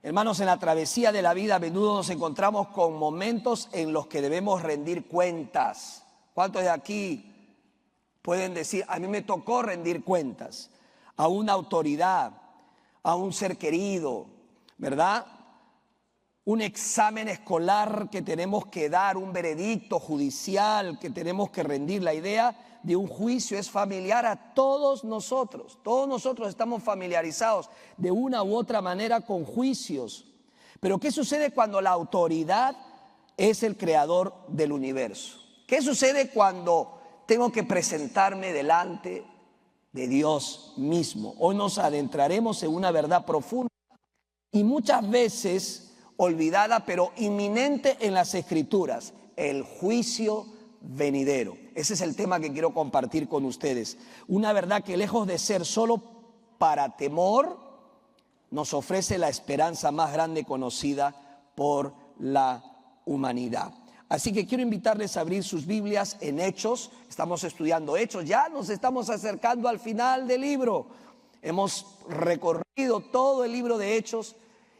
Hermanos, en la travesía de la vida a menudo nos encontramos con momentos en los que debemos rendir cuentas. ¿Cuántos de aquí pueden decir, a mí me tocó rendir cuentas a una autoridad, a un ser querido, ¿verdad? Un examen escolar que tenemos que dar, un veredicto judicial que tenemos que rendir. La idea de un juicio es familiar a todos nosotros. Todos nosotros estamos familiarizados de una u otra manera con juicios. Pero ¿qué sucede cuando la autoridad es el creador del universo? ¿Qué sucede cuando tengo que presentarme delante de Dios mismo? Hoy nos adentraremos en una verdad profunda y muchas veces olvidada, pero inminente en las Escrituras: el juicio venidero. Ese es el tema que quiero compartir con ustedes. Una verdad que, lejos de ser solo para temor, nos ofrece la esperanza más grande conocida por la humanidad. Así que quiero invitarles a abrir sus Biblias en Hechos. Estamos estudiando Hechos, ya nos estamos acercando al final del libro. Hemos recorrido todo el libro de Hechos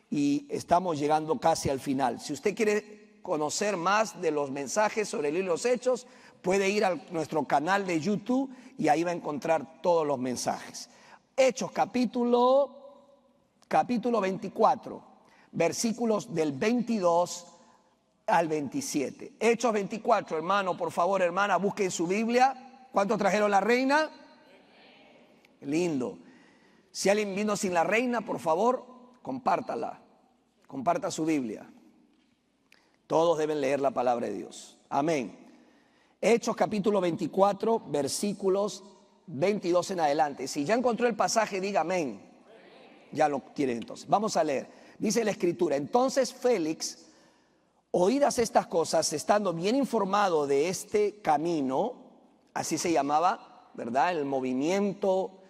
y estamos llegando casi al final. Si usted quiere conocer más de los mensajes sobre el libro de los Hechos, puede ir a nuestro canal de YouTube y ahí va a encontrar todos los mensajes. Hechos capítulo 24, versículos del 22 al 27. Hechos 24, hermano, por favor, hermana, busquen su Biblia. ¿Cuántos trajeron la reina? Lindo. Si alguien vino sin la reina, por favor, compártala. Comparta su Biblia. Todos deben leer la palabra de Dios. Amén. Hechos capítulo 24, versículos 22 en adelante. Si ya encontró el pasaje, diga amén. Ya lo tienen entonces. Vamos a leer. Dice la Escritura: entonces Félix, oídas estas cosas, estando bien informado de este camino, así se llamaba, ¿verdad?, el movimiento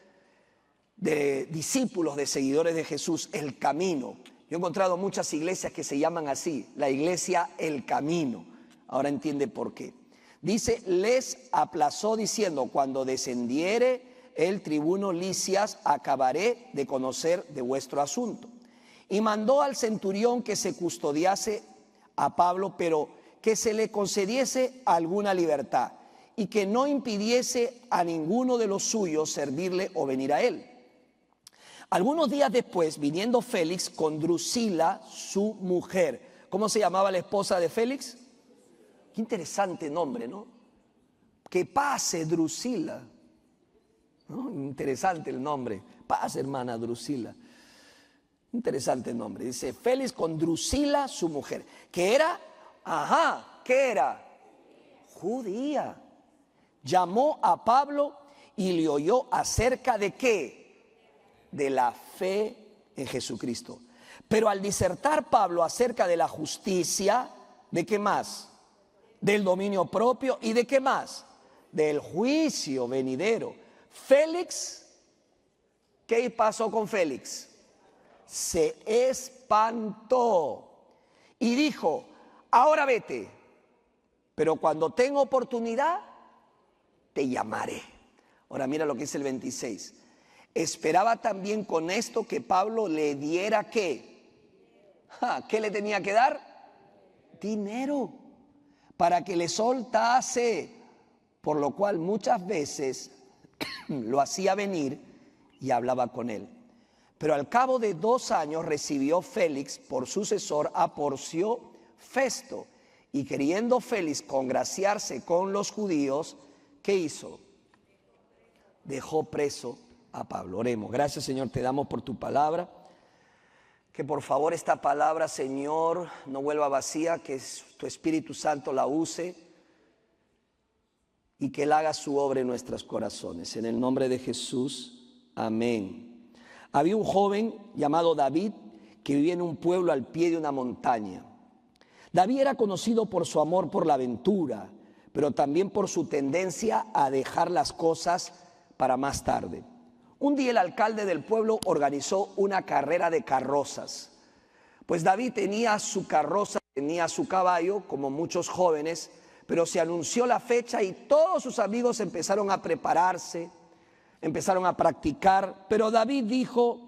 de discípulos, de seguidores de Jesús, el camino. Yo he encontrado muchas iglesias que se llaman así, la iglesia El Camino. Ahora entiende por qué. Dice, les aplazó diciendo, cuando descendiere el tribuno Lisias, acabaré de conocer de vuestro asunto. Y mandó al centurión que se custodiase a Pablo, pero que se le concediese alguna libertad y que no impidiese a ninguno de los suyos servirle o venir a él. Algunos días después, viniendo Félix con Drusila, su mujer. ¿Cómo se llamaba la esposa de Félix? Qué interesante nombre, ¿no? Que pase Drusila, ¿no? Interesante el nombre. Pase, hermana Drusila. Interesante el nombre. Dice Félix con Drusila, su mujer. Que era, ¿qué era? Judía. Llamó a Pablo y le oyó acerca de ¿qué? De la fe en Jesucristo. Pero al disertar Pablo acerca de la justicia, ¿de qué más? Del dominio propio y ¿de qué más? Del juicio venidero. Félix, ¿qué pasó con Félix? Se espantó y dijo, ahora vete, pero cuando tenga oportunidad te llamaré. Ahora mira lo que dice el 26. Esperaba también con esto que Pablo le diera ¿qué? ¿Qué le tenía que dar? Dinero, para que le soltase, por lo cual muchas veces lo hacía venir y hablaba con él. Pero al cabo de 2 años recibió Félix por sucesor a Porcio Festo, y queriendo Félix congraciarse con los judíos, ¿qué hizo? Dejó preso a Pablo. Oremos. Gracias, Señor, te damos por tu palabra. Que por favor esta palabra, Señor, no vuelva vacía, que tu Espíritu Santo la use y que Él haga su obra en nuestros corazones. En el nombre de Jesús, amén. Había un joven llamado David que vivía en un pueblo al pie de una montaña. David era conocido por su amor por la aventura, pero también por su tendencia a dejar las cosas para más tarde. Un día el alcalde del pueblo organizó una carrera de carrozas. Pues David tenía su carroza, tenía su caballo, como muchos jóvenes, pero se anunció la fecha y todos sus amigos empezaron a prepararse, empezaron a practicar. Pero David dijo,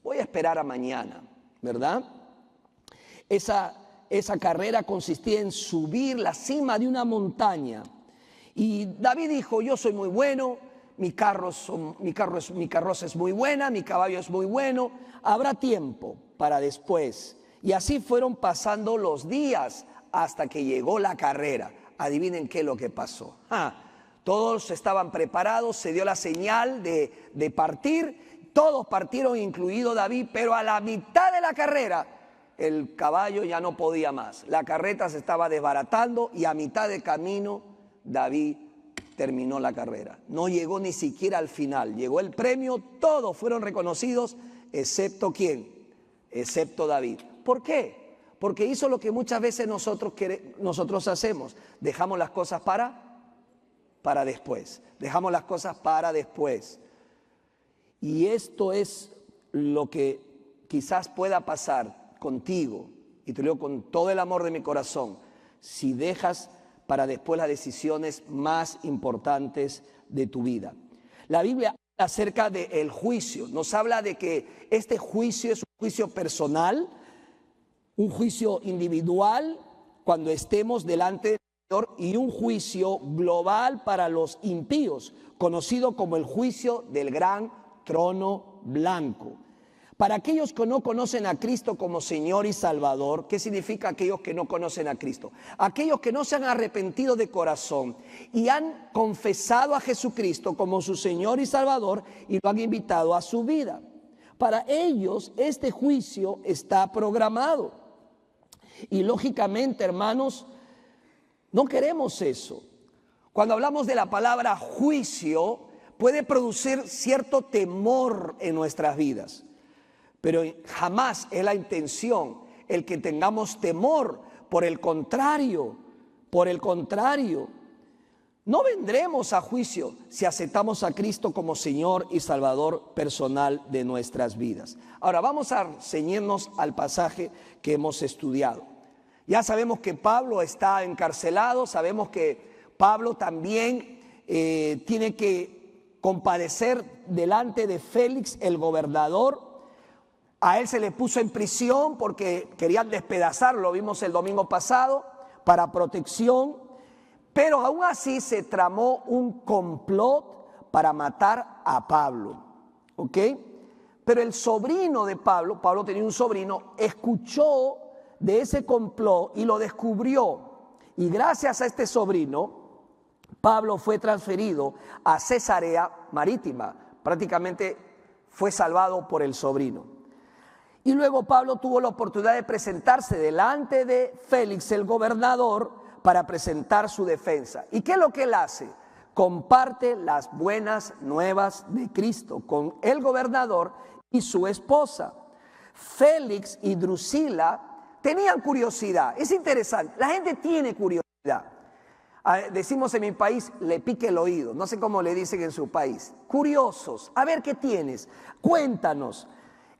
voy a esperar a mañana. ¿verdad? Esa carrera consistía en subir la cima de una montaña. Y David dijo, yo soy muy bueno, mi carroza es muy buena, mi caballo es muy bueno, habrá tiempo para después. Y así fueron pasando los días hasta que llegó la carrera. Adivinen qué es lo que pasó. Todos estaban preparados, se dio la señal de partir, todos partieron, incluido David, pero a la mitad de la carrera el caballo ya no podía más. La carreta se estaba desbaratando y a mitad de camino David terminó la carrera. No llegó ni siquiera al final. Llegó el premio, todos fueron reconocidos, excepto ¿quién? Excepto David. ¿Por qué? Porque hizo lo que muchas veces nosotros hacemos. Dejamos las cosas para después. Dejamos las cosas para después. Y esto es lo que quizás pueda pasar contigo, y te lo digo con todo el amor de mi corazón, si dejas para después las decisiones más importantes de tu vida. La Biblia habla acerca del juicio, nos habla de que este juicio es un juicio personal, un juicio individual cuando estemos delante del Señor y un juicio global para los impíos, conocido como el juicio del gran trono blanco. Para aquellos que no conocen a Cristo como Señor y Salvador, ¿qué significa aquellos que no conocen a Cristo? Aquellos que no se han arrepentido de corazón y han confesado a Jesucristo como su Señor y Salvador y lo han invitado a su vida. Para ellos este juicio está programado. Y lógicamente, hermanos, no queremos eso. Cuando hablamos de la palabra juicio, puede producir cierto temor en nuestras vidas. Pero jamás es la intención el que tengamos temor. Por el contrario, no vendremos a juicio si aceptamos a Cristo como Señor y Salvador personal de nuestras vidas. Ahora vamos a ceñirnos al pasaje que hemos estudiado. Ya sabemos que Pablo está encarcelado, sabemos que Pablo también tiene que comparecer delante de Félix, el gobernador. A él se le puso en prisión porque querían despedazarlo, lo vimos el domingo pasado, para protección. Pero aún así se tramó un complot para matar a Pablo. ¿Ok? Pero el sobrino de Pablo tenía un sobrino, escuchó de ese complot y lo descubrió. Y gracias a este sobrino, Pablo fue transferido a Cesarea Marítima. Prácticamente fue salvado por el sobrino. Y luego Pablo tuvo la oportunidad de presentarse delante de Félix, el gobernador, para presentar su defensa. ¿Y qué es lo que él hace? Comparte las buenas nuevas de Cristo con el gobernador y su esposa. Félix y Drusila tenían curiosidad. Es interesante, la gente tiene curiosidad. Decimos en mi país, le pique el oído. No sé cómo le dicen en su país. Curiosos, a ver qué tienes, cuéntanos.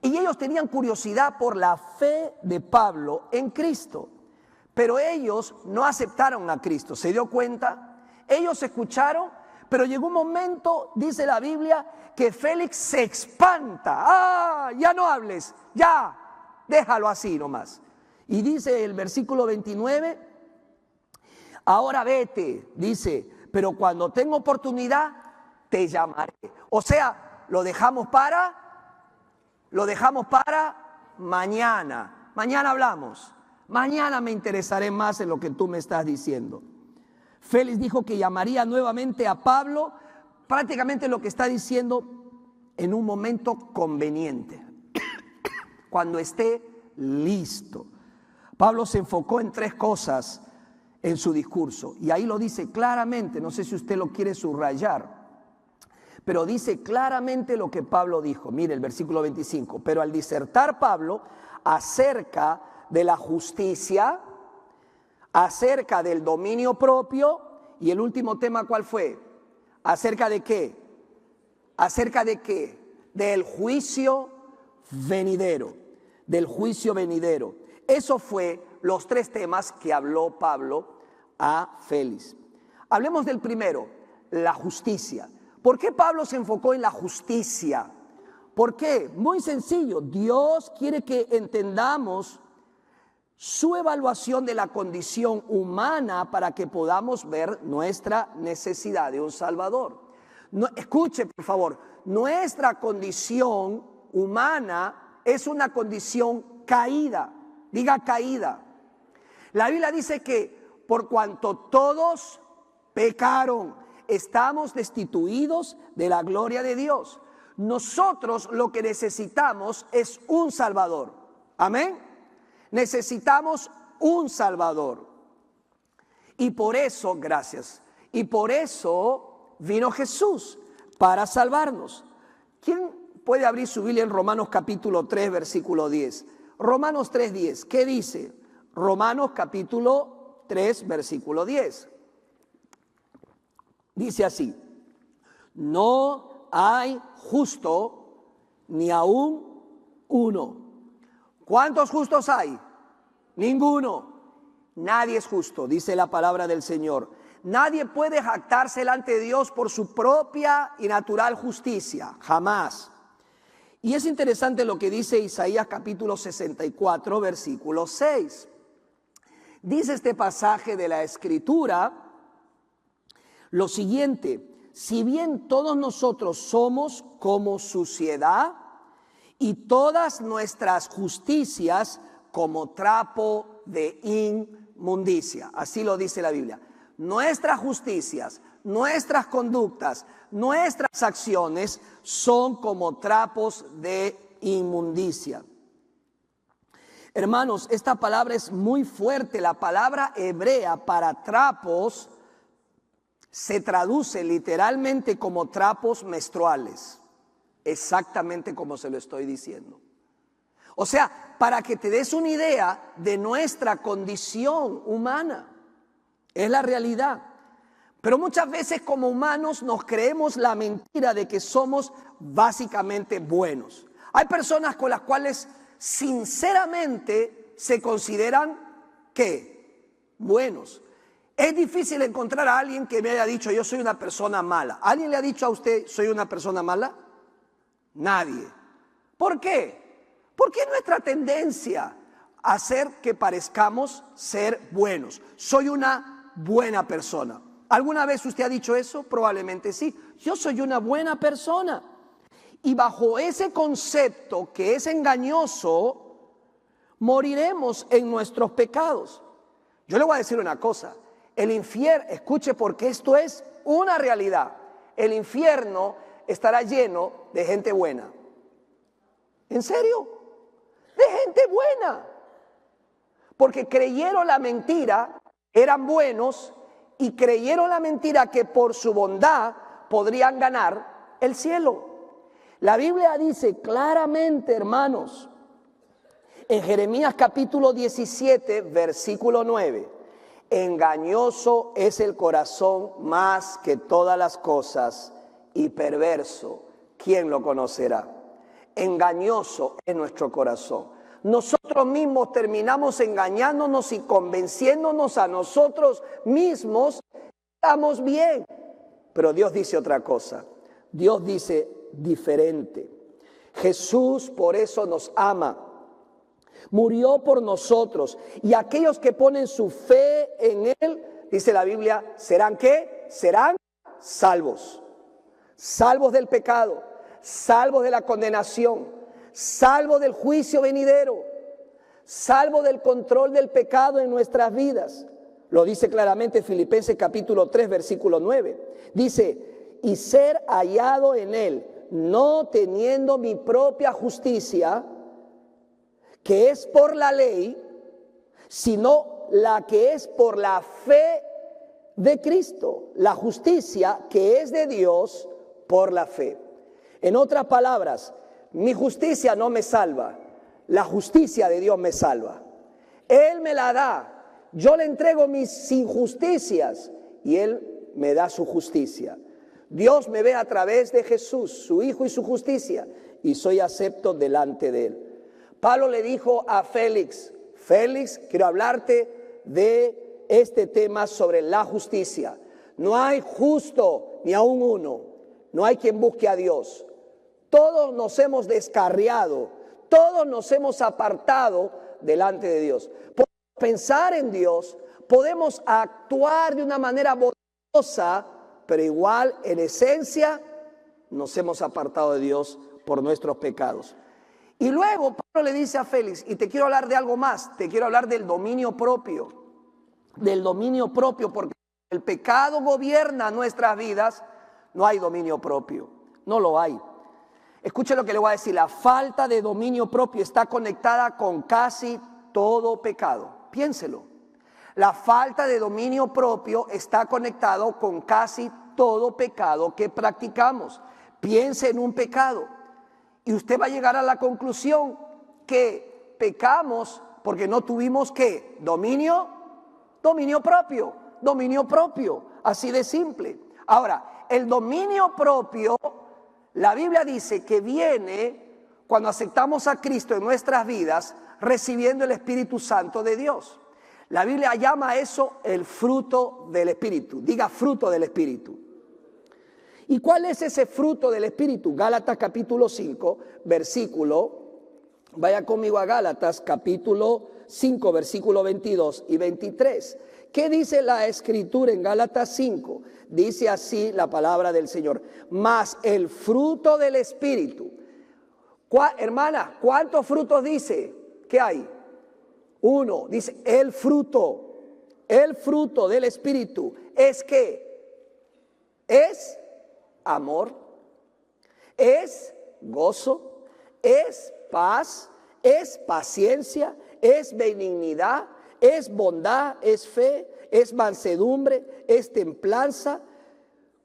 Y ellos tenían curiosidad por la fe de Pablo en Cristo. Pero ellos no aceptaron a Cristo. ¿Se dio cuenta? Ellos escucharon, pero llegó un momento, dice la Biblia, que Félix se espanta. Ya no hables, ya, déjalo así nomás. Y dice el versículo 29, ahora vete, dice, pero cuando tenga oportunidad, te llamaré. O sea, lo dejamos para mañana. Mañana hablamos. Mañana me interesaré más en lo que tú me estás diciendo. Félix dijo que llamaría nuevamente a Pablo, prácticamente lo que está diciendo, en un momento conveniente, cuando esté listo. Pablo se enfocó en 3 cosas en su discurso y ahí lo dice claramente, no sé si usted lo quiere subrayar. Pero dice claramente lo que Pablo dijo. Mire el versículo 25. Pero al disertar Pablo acerca de la justicia, acerca del dominio propio, y el último tema, ¿cuál fue? ¿Acerca de qué? ¿Acerca de qué? Del juicio venidero. Del juicio venidero. Eso fue los 3 temas que habló Pablo a Félix. Hablemos del primero, la justicia. ¿Por qué Pablo se enfocó en la justicia? ¿Por qué? Muy sencillo. Dios quiere que entendamos su evaluación de la condición humana para que podamos ver nuestra necesidad de un Salvador. No, escuche, por favor, nuestra condición humana es una condición caída. Diga caída. La Biblia dice que por cuanto todos pecaron, estamos destituidos de la gloria de Dios. Nosotros lo que necesitamos es un Salvador. Amén. Necesitamos un Salvador. Y por eso, gracias, y por eso vino Jesús para salvarnos. ¿Quién puede abrir su Biblia en Romanos capítulo 3, versículo 10? Romanos 3, 10. ¿Qué dice? Romanos capítulo 3, versículo 10. Dice así: no hay justo ni aún uno. ¿Cuántos justos hay? Ninguno. Nadie es justo, dice la palabra del Señor. Nadie puede jactarse delante de Dios por su propia y natural justicia, jamás. Y es interesante lo que dice Isaías capítulo 64, versículo 6. Dice este pasaje de la Escritura lo siguiente: si bien todos nosotros somos como suciedad y todas nuestras justicias como trapo de inmundicia. Así lo dice la Biblia. Nuestras justicias, nuestras conductas, nuestras acciones son como trapos de inmundicia. Hermanos, esta palabra es muy fuerte. La palabra hebrea para trapos se traduce literalmente como trapos menstruales. Exactamente como se lo estoy diciendo. O sea, para que te des una idea de nuestra condición humana. Es la realidad. Pero muchas veces como humanos nos creemos la mentira de que somos básicamente buenos. Hay personas con las cuales sinceramente se consideran ¿qué? Buenos. Es difícil encontrar a alguien que me haya dicho yo soy una persona mala. ¿Alguien le ha dicho a usted soy una persona mala? Nadie. ¿Por qué? Porque es nuestra tendencia a hacer que parezcamos ser buenos. Soy una buena persona. ¿Alguna vez usted ha dicho eso? Probablemente sí. Yo soy una buena persona. Y bajo ese concepto que es engañoso, moriremos en nuestros pecados. Yo le voy a decir una cosa. El infierno, escuche porque esto es una realidad. El infierno estará lleno de gente buena. ¿En serio? De gente buena. Porque creyeron la mentira, eran buenos y creyeron la mentira que por su bondad podrían ganar el cielo. La Biblia dice claramente, hermanos, en Jeremías capítulo 17, versículo 9, engañoso es el corazón más que todas las cosas y perverso, ¿quién lo conocerá? Engañoso es nuestro corazón. Nosotros mismos terminamos engañándonos y convenciéndonos a nosotros mismos que estamos bien. Pero Dios dice otra cosa. Dios dice diferente. Jesús por eso nos ama. Murió por nosotros. Y aquellos que ponen su fe en Él, dice la Biblia, ¿serán qué? Serán salvos. Salvos del pecado, salvos de la condenación, salvos del juicio venidero, salvos del control del pecado en nuestras vidas. Lo dice claramente Filipenses capítulo 3, versículo 9. Dice, y ser hallado en Él, no teniendo mi propia justicia, que es por la ley, sino la que es por la fe de Cristo, la justicia que es de Dios por la fe. En otras palabras, mi justicia no me salva, la justicia de Dios me salva. Él me la da, yo le entrego mis injusticias y Él me da su justicia. Dios me ve a través de Jesús, su Hijo y su justicia, y soy acepto delante de Él. Pablo le dijo a Félix, Félix, quiero hablarte de este tema sobre la justicia. No hay justo ni aún uno, no hay quien busque a Dios. Todos nos hemos descarriado, todos nos hemos apartado delante de Dios. Podemos pensar en Dios, podemos actuar de una manera bondadosa, pero igual en esencia nos hemos apartado de Dios por nuestros pecados. Y luego Pablo le dice a Félix, y te quiero hablar de algo más, te quiero hablar del dominio propio, porque el pecado gobierna nuestras vidas, no hay dominio propio, no lo hay. Escuche lo que le voy a decir, la falta de dominio propio está conectada con casi todo pecado. Piénselo. La falta de dominio propio está conectado con casi todo pecado que practicamos. Piense en un pecado y usted va a llegar a la conclusión que pecamos porque no tuvimos ¿qué? Dominio propio, así de simple. Ahora, el dominio propio, la Biblia dice que viene cuando aceptamos a Cristo en nuestras vidas, recibiendo el Espíritu Santo de Dios. La Biblia llama a eso el fruto del Espíritu. Diga fruto del Espíritu. ¿Y cuál es ese fruto del Espíritu? Gálatas capítulo 5, vaya conmigo a Gálatas capítulo 5, versículo 22 y 23. ¿Qué dice la Escritura en Gálatas 5? Dice así la palabra del Señor. Mas el fruto del Espíritu. Hermana, ¿cuántos frutos dice que hay? Uno. Dice el fruto del Espíritu. ¿Es qué? Es amor, es gozo, es paz, es paciencia, es benignidad, es bondad, es fe, es mansedumbre, es templanza.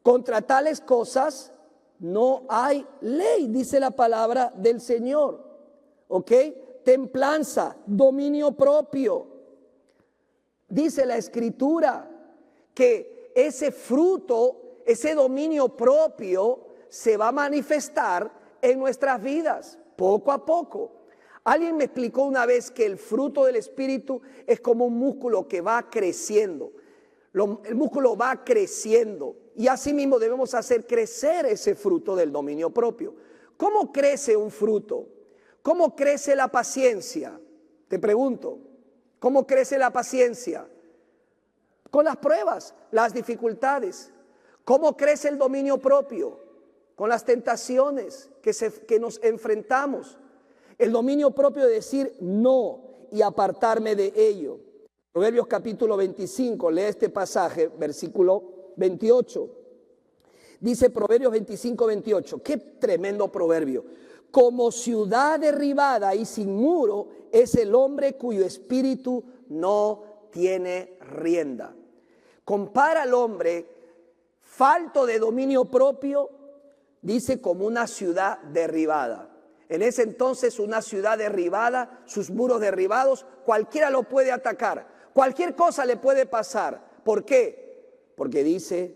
Contra tales cosas no hay ley, dice la palabra del Señor. ¿Ok? Templanza, dominio propio. Dice la Escritura que ese fruto, ese dominio propio se va a manifestar en nuestras vidas, poco a poco. Alguien me explicó una vez que el fruto del Espíritu es como un músculo que va creciendo. El músculo va creciendo y así mismo debemos hacer crecer ese fruto del dominio propio. ¿Cómo crece un fruto? ¿Cómo crece la paciencia? Te pregunto, ¿cómo crece la paciencia? Con las pruebas, las dificultades. ¿Cómo crece el dominio propio? Con las tentaciones que nos enfrentamos. El dominio propio de decir no y apartarme de ello. Proverbios capítulo 25, lee este pasaje, versículo 28. Dice Proverbios 25, 28. Qué tremendo proverbio. Como ciudad derribada y sin muro es el hombre cuyo espíritu no tiene rienda. Compara al hombre falto de dominio propio, dice, como una ciudad derribada. En ese entonces una ciudad derribada, sus muros derribados, cualquiera lo puede atacar, cualquier cosa le puede pasar. ¿Por qué? Porque dice,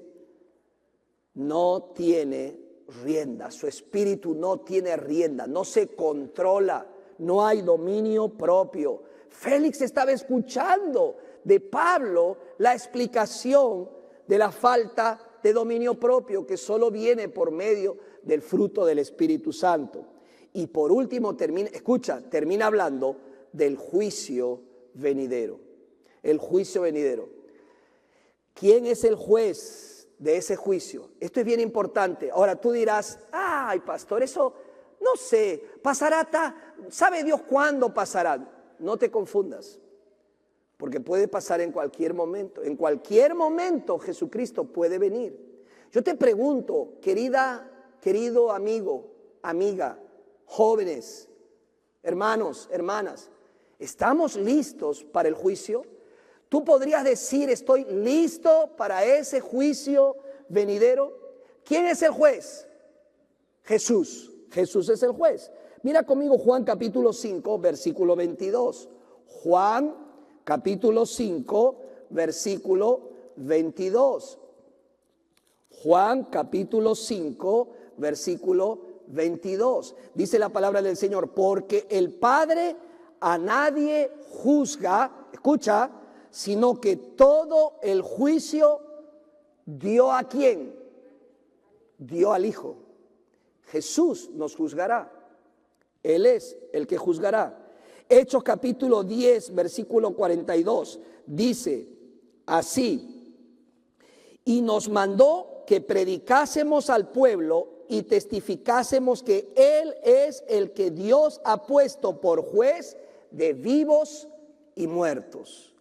no tiene rienda, su espíritu no tiene rienda, no se controla, no hay dominio propio. Félix estaba escuchando de Pablo la explicación de la falta de dominio propio que solo viene por medio del fruto del Espíritu Santo. Y por último termina hablando del juicio venidero. El juicio venidero. ¿Quién es el juez de ese juicio? Esto es bien importante. Ahora tú dirás, ay pastor, eso no sé, pasará, ¿sabe Dios cuándo pasará? No te confundas, porque puede pasar en cualquier momento. En cualquier momento Jesucristo puede venir. Yo te pregunto, querido amigo, amiga, jóvenes, hermanos, hermanas, ¿estamos listos para el juicio? Tú podrías decir, estoy listo para ese juicio venidero. ¿Quién es el juez? Jesús. Jesús es el juez. Mira conmigo Juan capítulo 5, versículo 22. Juan capítulo 5, versículo 22. Juan capítulo 5, versículo 22. Dice la palabra del Señor, porque el Padre a nadie juzga, escucha, sino que todo el juicio dio ¿a quién? Dio al Hijo. Jesús nos juzgará. Él es el que juzgará. Hechos capítulo 10, versículo 42, dice así: y nos mandó que predicásemos al pueblo y testificásemos que Él es el que Dios ha puesto por juez de vivos y muertos.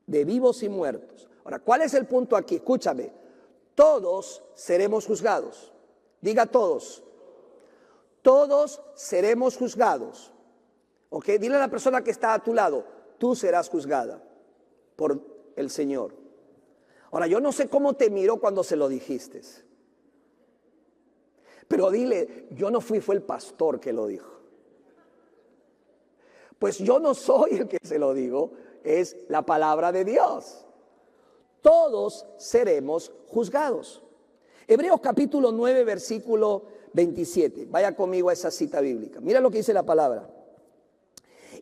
De vivos y muertos. Ahora, ¿cuál es el punto aquí? Escúchame. Todos seremos juzgados. Diga todos. Todos seremos juzgados. ¿Ok? Dile a la persona que está a tu lado, tú serás juzgada por el Señor. Ahora, yo no sé cómo te miró cuando se lo dijiste. Pero dile, yo no fui, fue el pastor que lo dijo. Pues yo no soy el que se lo digo, es la palabra de Dios. Todos seremos juzgados. Hebreos capítulo 9, versículo 27. Vaya conmigo a esa cita bíblica. Mira lo que dice la palabra.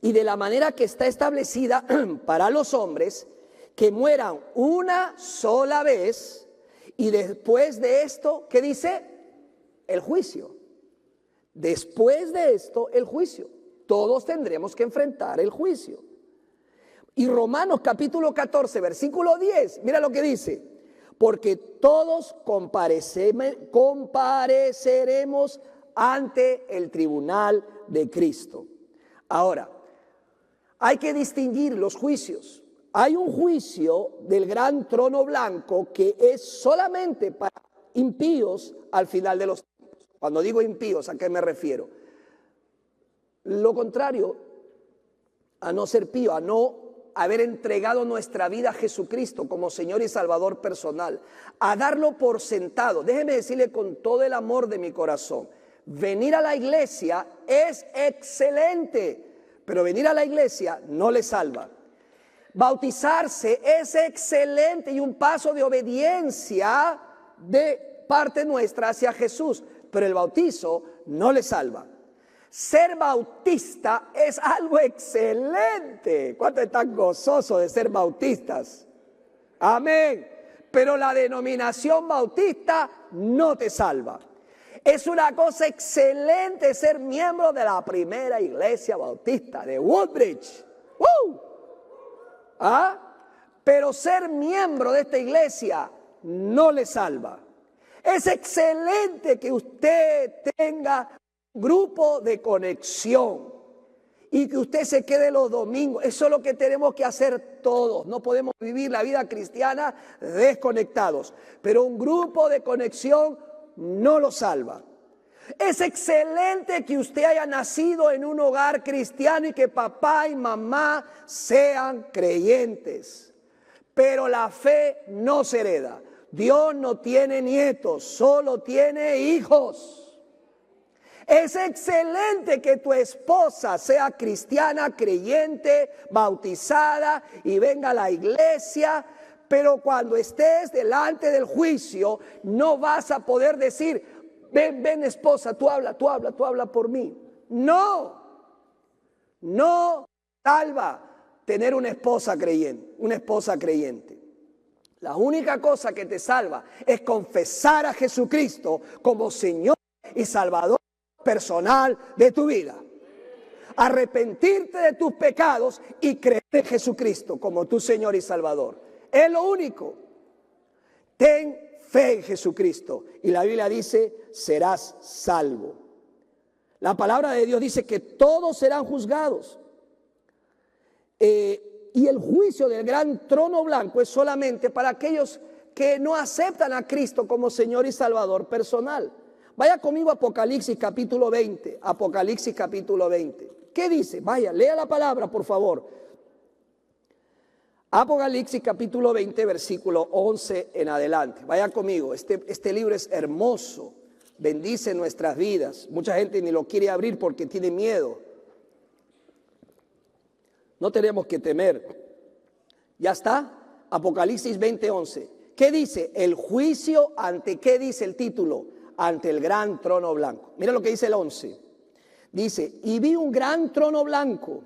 Y de la manera que está establecida para los hombres, que mueran una sola vez, y después de esto, ¿qué dice? El juicio. Después de esto, el juicio. Todos tendremos que enfrentar el juicio. Y Romanos capítulo 14, versículo 10, mira lo que dice: porque todos compareceremos ante el tribunal de Cristo. Ahora, hay que distinguir los juicios. Hay un juicio del gran trono blanco que es solamente para impíos al final de los tiempos. Cuando digo impíos, ¿a qué me refiero? Lo contrario a no ser pío, a no haber entregado nuestra vida a Jesucristo como Señor y Salvador personal, a darlo por sentado. Déjeme decirle con todo el amor de mi corazón, venir a la iglesia es excelente, pero venir a la iglesia no le salva. Bautizarse es excelente y un paso de obediencia de parte nuestra hacia Jesús, pero el bautizo no le salva. Ser bautista es algo excelente. ¿Cuántos están gozosos de ser bautistas? Amén. Pero la denominación bautista no te salva. Es una cosa excelente ser miembro de la primera iglesia bautista de Woodbridge. Pero ser miembro de esta iglesia no le salva. Es excelente que usted tenga grupo de conexión y que usted se quede los domingos. Eso es lo que tenemos que hacer todos. No podemos vivir la vida cristiana desconectados, pero un grupo de conexión no lo salva. Es excelente que usted haya nacido en un hogar cristiano y que papá y mamá sean creyentes, pero la fe no se hereda. Dios no tiene nietos, solo tiene hijos. Es excelente que tu esposa sea cristiana, creyente, bautizada y venga a la iglesia, pero cuando estés delante del juicio no vas a poder decir: ven esposa, tú habla por mí. No salva tener una esposa creyente. La única cosa que te salva es confesar a Jesucristo como Señor y Salvador personal de tu vida. Arrepentirte de tus pecados y creer en Jesucristo como tu Señor y Salvador. Es lo único. Ten fe en Jesucristo y la Biblia dice: serás salvo. La palabra de Dios dice que todos serán juzgados. Y el juicio del gran trono blanco es solamente para aquellos que no aceptan a Cristo como Señor y Salvador personal. Vaya conmigo a Apocalipsis capítulo 20. Apocalipsis capítulo 20. ¿Qué dice? Vaya, lea la palabra, por favor. Apocalipsis capítulo 20, versículo 11 en adelante. Vaya conmigo, este libro es hermoso, bendice nuestras vidas. Mucha gente ni lo quiere abrir porque tiene miedo. No tenemos que temer. ¿Ya está? Apocalipsis 20, 11. ¿Qué dice? El juicio ante, ¿qué dice el título? Ante el gran trono blanco. Mira lo que dice el 11. Dice: y vi un gran trono blanco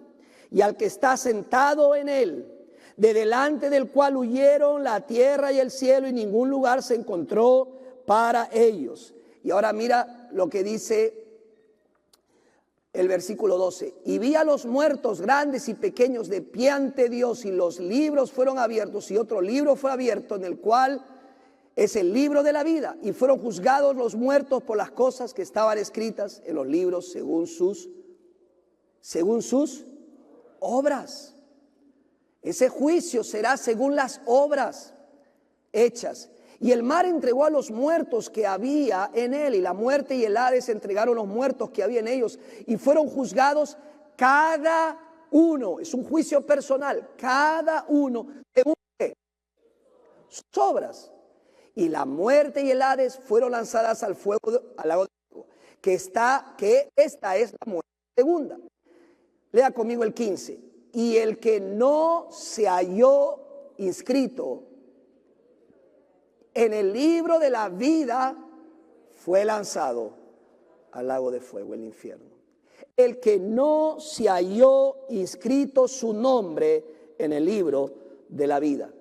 y al que está sentado en él, de delante del cual huyeron la tierra y el cielo y ningún lugar se encontró para ellos. Y ahora mira lo que dice el versículo 12. Y vi a los muertos grandes y pequeños de pie ante Dios, y los libros fueron abiertos, y otro libro fue abierto, en el cual es el libro de la vida, y fueron juzgados los muertos por las cosas que estaban escritas en los libros según sus obras. Ese juicio será según las obras hechas. Y el mar entregó a los muertos que había en él, y la muerte y el Hades entregaron los muertos que había en ellos, y fueron juzgados cada uno, es un juicio personal, cada uno según sus obras. Y la muerte y el Hades fueron lanzadas al lago de fuego, que esta es la muerte segunda. Lea conmigo el 15. Y el que no se halló inscrito en el libro de la vida fue lanzado al lago de fuego, el infierno. El que no se halló inscrito su nombre en el libro de la vida.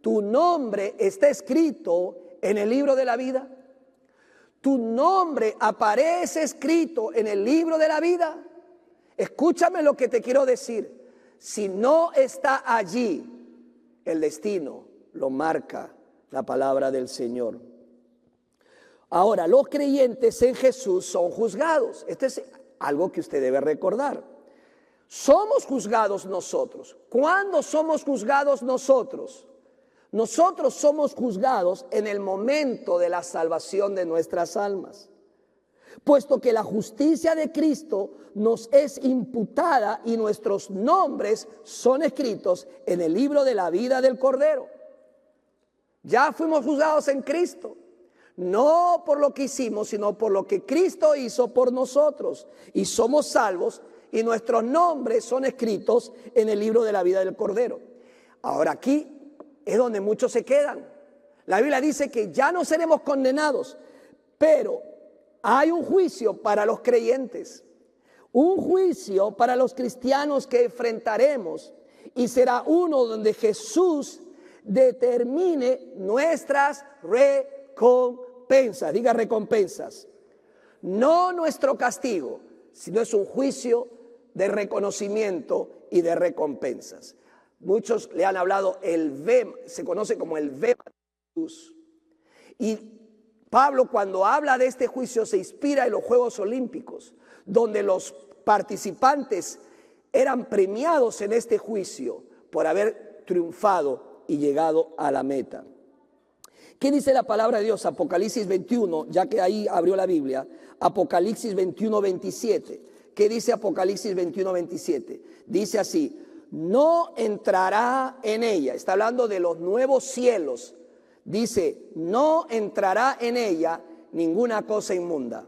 ¿Tu nombre está escrito en el libro de la vida? ¿Tu nombre aparece escrito en el libro de la vida? Escúchame lo que te quiero decir. Si no está allí, el destino lo marca la palabra del Señor. Ahora, los creyentes en Jesús son juzgados. Esto es algo que usted debe recordar. Somos juzgados nosotros. ¿Cuándo somos juzgados nosotros? Nosotros somos juzgados en el momento de la salvación de nuestras almas, puesto que la justicia de Cristo nos es imputada y nuestros nombres son escritos en el libro de la vida del Cordero. Ya fuimos juzgados en Cristo, no por lo que hicimos, sino por lo que Cristo hizo por nosotros, y somos salvos y nuestros nombres son escritos en el libro de la vida del Cordero. Ahora aquí es donde muchos se quedan. La Biblia dice que ya no seremos condenados, pero hay un juicio para los creyentes, un juicio para los cristianos que enfrentaremos, y será uno donde Jesús determine nuestras recompensas. Diga recompensas. No nuestro castigo, sino es un juicio de reconocimiento y de recompensas. Muchos le han hablado el vema, se conoce como el vema de Jesús. Y Pablo, cuando habla de este juicio, se inspira en los Juegos Olímpicos, donde los participantes eran premiados en este juicio por haber triunfado y llegado a la meta. ¿Qué dice la palabra de Dios? Apocalipsis 21, ya que ahí abrió la Biblia. Apocalipsis 21, 27. ¿Qué dice Apocalipsis 21, 27? Dice así: no entrará en ella. Está hablando de los nuevos cielos. Dice: no entrará en ella ninguna cosa inmunda,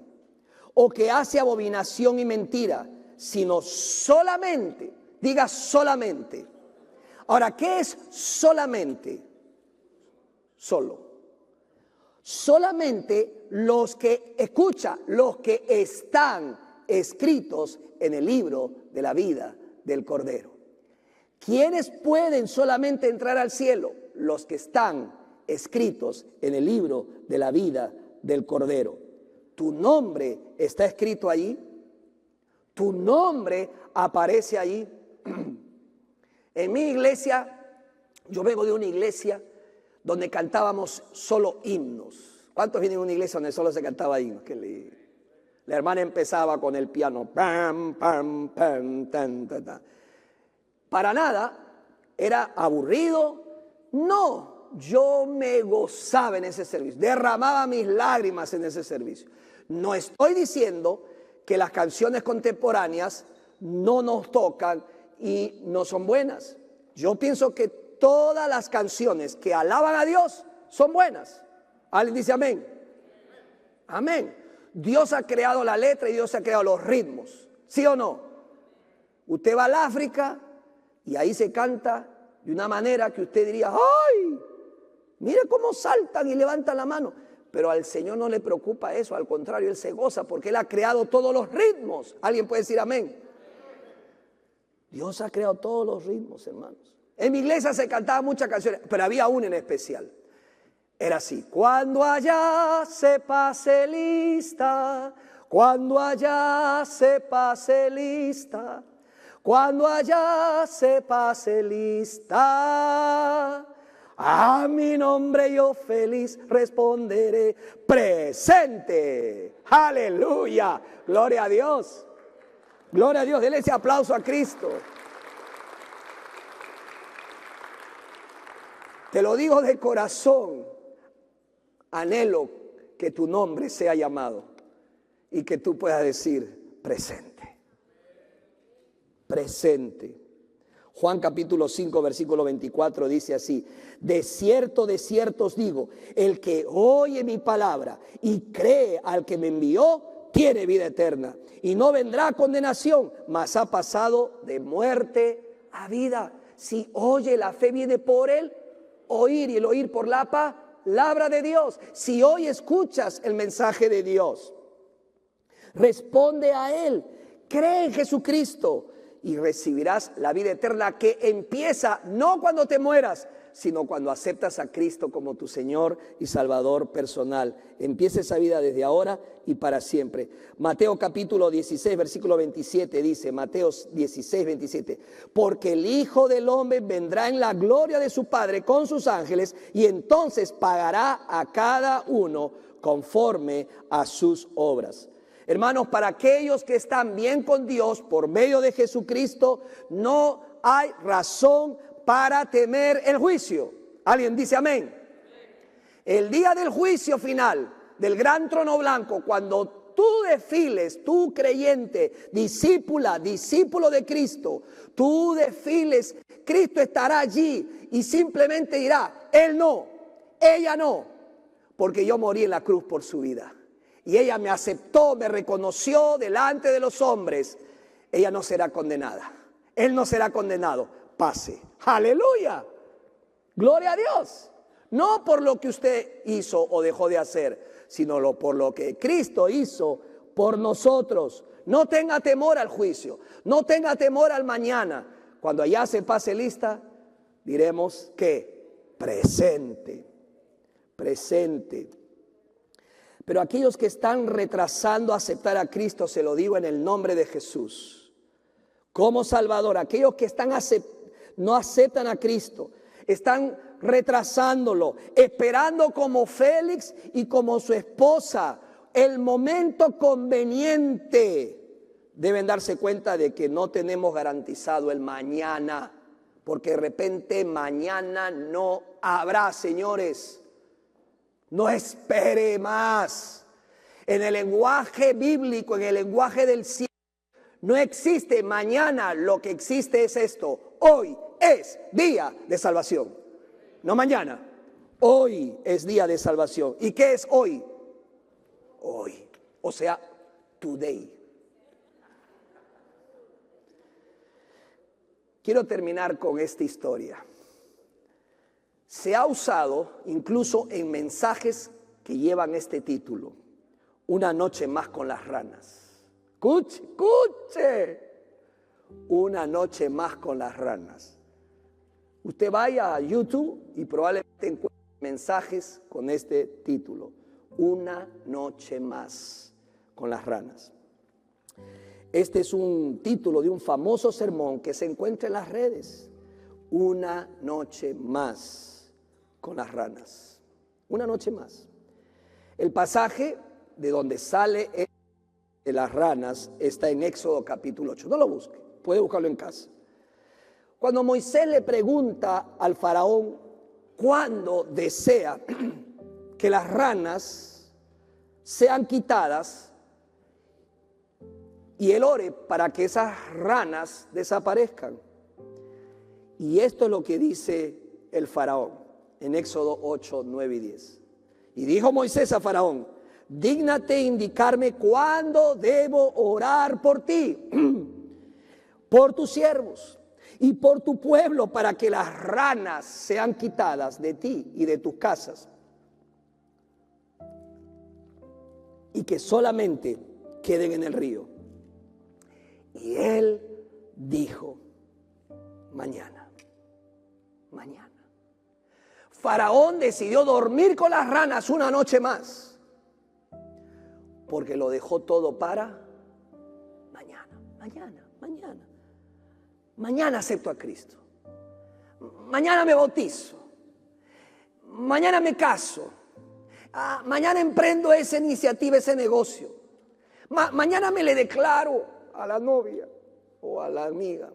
o que hace abominación y mentira, sino solamente, diga solamente. Ahora, ¿qué es solamente? Solo. Solamente los que, escucha, los que están escritos en el libro de la vida del Cordero. ¿Quiénes pueden solamente entrar al cielo? Los que están escritos en el libro de la vida del Cordero. ¿Tu nombre está escrito allí? ¿Tu nombre aparece allí? En mi iglesia, yo vengo de una iglesia donde cantábamos solo himnos. ¿Cuántos vienen de una iglesia donde solo se cantaba himnos? La hermana empezaba con el piano. Pam, pam, pam, tan, tan, tan. Para nada, era aburrido. No, yo me gozaba en ese servicio, derramaba mis lágrimas en ese servicio. No estoy diciendo que las canciones contemporáneas no nos tocan y no son buenas. Yo pienso que todas las canciones que alaban a Dios son buenas. ¿Alguien dice amén? Amén. Dios ha creado la letra y Dios ha creado los ritmos. ¿Sí o no? Usted va al África y ahí se canta de una manera que usted diría: ¡ay! Mire cómo saltan y levantan la mano. Pero al Señor no le preocupa eso, al contrario, Él se goza porque Él ha creado todos los ritmos. ¿Alguien puede decir amén? Dios ha creado todos los ritmos, hermanos. En mi iglesia se cantaban muchas canciones, pero había una en especial. Era así: cuando allá se pase lista, cuando allá se pase lista, cuando allá se pase lista, a mi nombre yo feliz responderé, presente. Aleluya, gloria a Dios. Gloria a Dios, denle ese aplauso a Cristo. Te lo digo de corazón, anhelo que tu nombre sea llamado y que tú puedas decir presente, presente. Juan capítulo 5 versículo 24 dice así: de cierto os digo, el que oye mi palabra y cree al que me envió, tiene vida eterna y no vendrá a condenación, mas ha pasado de muerte a vida. Si oye, la fe viene por el oír y el oír por la palabra de Dios. Si hoy escuchas el mensaje de Dios, responde a Él, cree en Jesucristo y recibirás la vida eterna, que empieza no cuando te mueras, sino cuando aceptas a Cristo como tu Señor y Salvador personal. Empieza esa vida desde ahora y para siempre. Mateo capítulo 16, versículo 27 dice, Mateo 16, 27, porque el Hijo del Hombre vendrá en la gloria de su Padre con sus ángeles y entonces pagará a cada uno conforme a sus obras. Hermanos, para aquellos que están bien con Dios por medio de Jesucristo, no hay razón para temer el juicio. ¿Alguien dice amén? El día del juicio final, del gran trono blanco, cuando tú desfiles, tú creyente, discípulo de Cristo, tú desfiles, Cristo estará allí y simplemente dirá: Él no, ella no, porque yo morí en la cruz por su vida. Y ella me aceptó, me reconoció delante de los hombres. Ella no será condenada. Él no será condenado. Pase. Aleluya. Gloria a Dios. No por lo que usted hizo o dejó de hacer, sino por lo que Cristo hizo por nosotros. No tenga temor al juicio. No tenga temor al mañana. Cuando allá se pase lista, diremos que presente. Presente. Pero aquellos que están retrasando aceptar a Cristo, se lo digo en el nombre de Jesús, como Salvador, aquellos que no aceptan a Cristo, están retrasándolo, esperando como Félix y como su esposa el momento conveniente, deben darse cuenta de que no tenemos garantizado el mañana, porque de repente mañana no habrá, señores. No espere más. En el lenguaje bíblico, en el lenguaje del cielo, no existe mañana. Lo que existe es esto: hoy es día de salvación. No mañana. Hoy es día de salvación. ¿Y qué es hoy? Hoy. O sea, today. Quiero terminar con esta historia. Se ha usado incluso en mensajes que llevan este título: una noche más con las ranas. Escuche, una noche más con las ranas. Usted vaya a YouTube y probablemente encuentre mensajes con este título: una noche más con las ranas. Este es un título de un famoso sermón que se encuentra en las redes: una noche más con las ranas. Una noche más. El pasaje de donde sale de las ranas está en Éxodo capítulo 8. No lo busque, puede buscarlo en casa. Cuando Moisés le pregunta al faraón cuándo desea que las ranas sean quitadas, y él ore para que esas ranas desaparezcan. Y esto es lo que dice el faraón en Éxodo 8, 9 y 10. Y dijo Moisés a Faraón: dígnate indicarme cuándo debo orar por ti, por tus siervos y por tu pueblo, para que las ranas sean quitadas de ti y de tus casas, y que solamente queden en el río. Y él dijo: mañana. Faraón decidió dormir con las ranas una noche más, porque lo dejó todo para mañana. Mañana acepto a Cristo. Mañana me bautizo. Mañana me caso. Mañana emprendo esa iniciativa, ese negocio. Mañana me le declaro a la novia o a la amiga.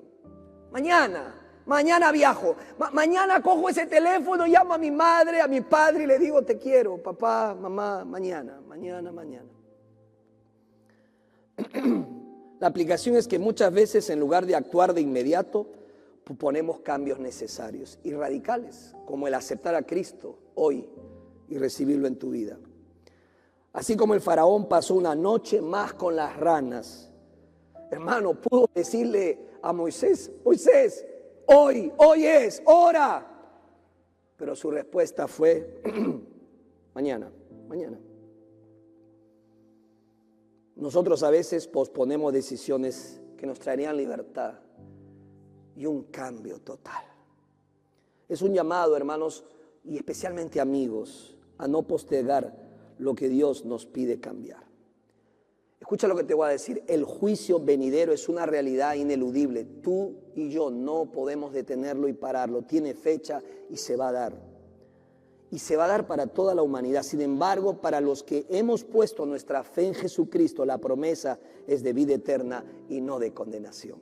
Mañana viajo. Mañana cojo ese teléfono, llamo a mi madre, a mi padre y le digo: te quiero, papá, mamá, mañana. La aplicación es que muchas veces, en lugar de actuar de inmediato, proponemos cambios necesarios y radicales, como el aceptar a Cristo hoy y recibirlo en tu vida. Así como el faraón pasó una noche más con las ranas, hermano, pudo decirle a Moisés: Moisés, hoy es hora. Pero su respuesta fue: mañana. Nosotros a veces posponemos decisiones que nos traerían libertad y un cambio total. Es un llamado, hermanos, y especialmente amigos, a no postergar lo que Dios nos pide cambiar. Escucha lo que te voy a decir: el juicio venidero es una realidad ineludible. Tú y yo no podemos detenerlo y pararlo. Tiene fecha y se va a dar. Y se va a dar para toda la humanidad. Sin embargo, para los que hemos puesto nuestra fe en Jesucristo, la promesa es de vida eterna y no de condenación.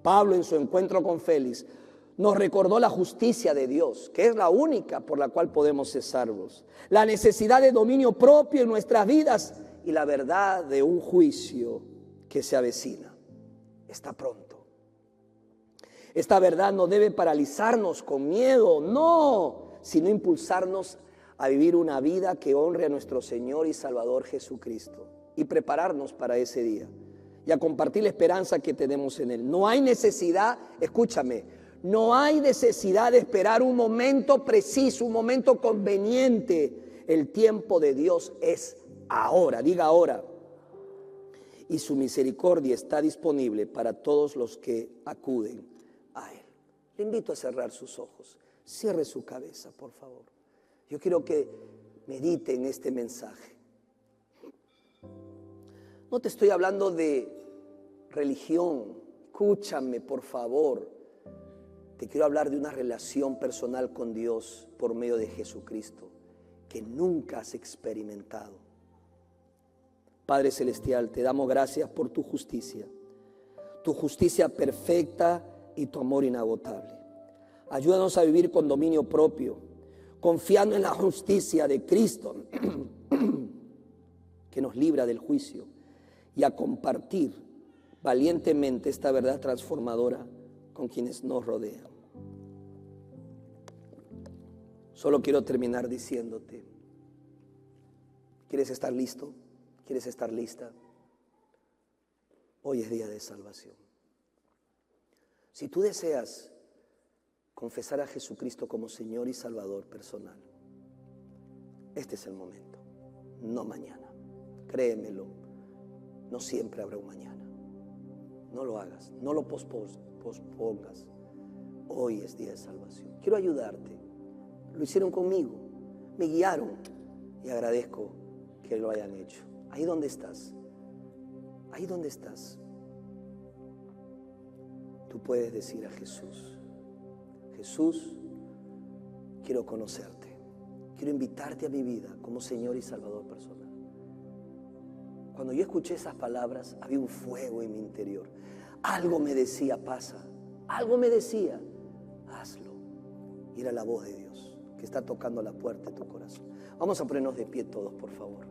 Pablo, en su encuentro con Félix, nos recordó la justicia de Dios, que es la única por la cual podemos ser salvos. La necesidad de dominio propio en nuestras vidas y la verdad de un juicio que se avecina. Está pronto. Esta verdad no debe paralizarnos con miedo, no, sino impulsarnos a vivir una vida que honre a nuestro Señor y Salvador Jesucristo y prepararnos para ese día y a compartir la esperanza que tenemos en Él. No hay necesidad, escúchame, no hay necesidad de esperar un momento preciso, un momento conveniente. El tiempo de Dios es ahora, diga ahora. Y su misericordia está disponible para todos los que acuden a Él. Le invito a cerrar sus ojos. Cierre su cabeza, por favor. Yo quiero que medite en este mensaje. No te estoy hablando de religión. Escúchame, por favor. Te quiero hablar de una relación personal con Dios por medio de Jesucristo que nunca has experimentado. Padre Celestial, te damos gracias por tu justicia perfecta y tu amor inagotable. Ayúdanos a vivir con dominio propio, confiando en la justicia de Cristo que nos libra del juicio, y a compartir valientemente esta verdad transformadora con quienes nos rodean. Solo quiero terminar diciéndote: ¿quieres estar listo? ¿Quieres estar lista? Hoy es día de salvación. Si tú deseas confesar a Jesucristo como Señor y Salvador personal, este es el momento, no mañana. Créemelo, no siempre habrá un mañana. No lo hagas, no lo pospongas. Hoy es día de salvación. Quiero ayudarte. Lo hicieron conmigo, me guiaron y agradezco que lo hayan hecho. Ahí donde estás, tú puedes decir a Jesús: Jesús, quiero conocerte, quiero invitarte a mi vida como Señor y Salvador personal. Cuando yo escuché esas palabras, había un fuego en mi interior. Algo me decía: pasa, algo me decía: hazlo. Y era la voz de Dios que está tocando la puerta de tu corazón. Vamos a ponernos de pie todos, por favor.